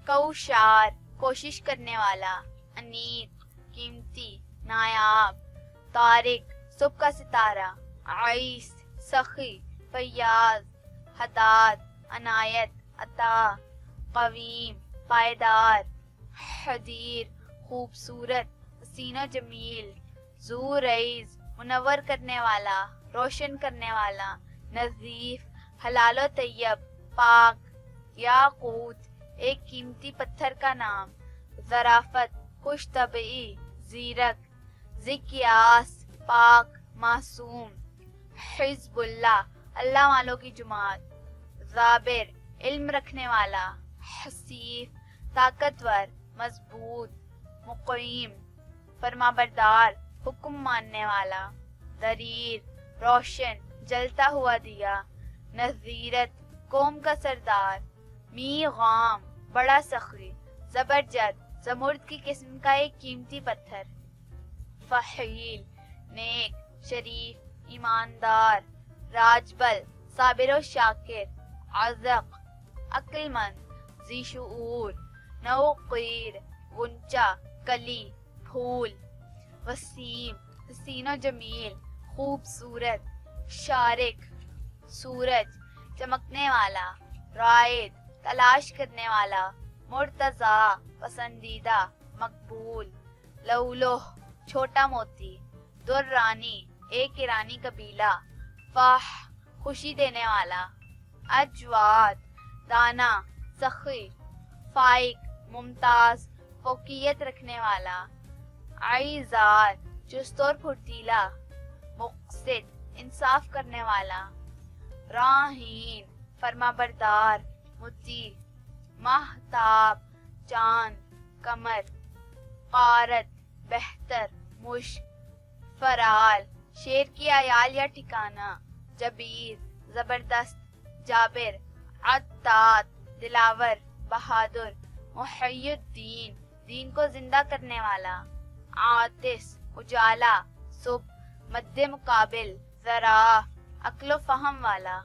کوشار کوشش کرنے والا، انیق قیمتی نایاب، طارق صبح کا ستارہ، عیس سخی فیاض حداد عنایت عطا، قویم پائیدار، حدیر خوبصورت حسین و جمیل، ذو ریز منور کرنے والا روشن کرنے والا، نظیف حلال و طیب پاک، یاقوت ایک قیمتی پتھر کا نام، ظرافت خوش طبعی زیرک، ذکیاس پاک معصوم، حزب اللہ اللہ والوں کی جماعت، ذابر علم رکھنے والا، حسیف طاقتور مضبوط، مقیم فرمانبردار حکم ماننے والا، دریر روشن جلتا ہوا دیا، نذیرت قوم کا سردار، می غام بڑا سخی، زبرجد زمرد کی قسم کا ایک قیمتی پتھر، فحیل نیک شریف ایماندار، راجبل صابر و شاکر، عذق عقل مند ذی شعور، نوقیر غنچہ کلی پھول، وسیم حسین و جمیل خوبصورت، شارق سورج چمکنے والا، رائد تلاش کرنے والا، مرتضی پسندیدہ مقبول، لولو چھوٹا موتی، درانی ایک ایرانی قبیلہ، فاح خوشی دینے والا، اجواد دانا سخی، فائق ممتاز فوقیت رکھنے والا، عیزار چست اور پھرتیلا، مقسط انصاف کرنے والا، راہین فرمانبردار مطیع، ماہتاب چاند قمر، غارت بہتر مشک، فرال شیر کی عیال یا ٹھکانہ، جبیر زبردست جابر، عطات دلاور بہادر، محی الدین دین کو زندہ کرنے والا، عاطس اجالا صبح، مد مقابل ذرا عقل و فہم والا۔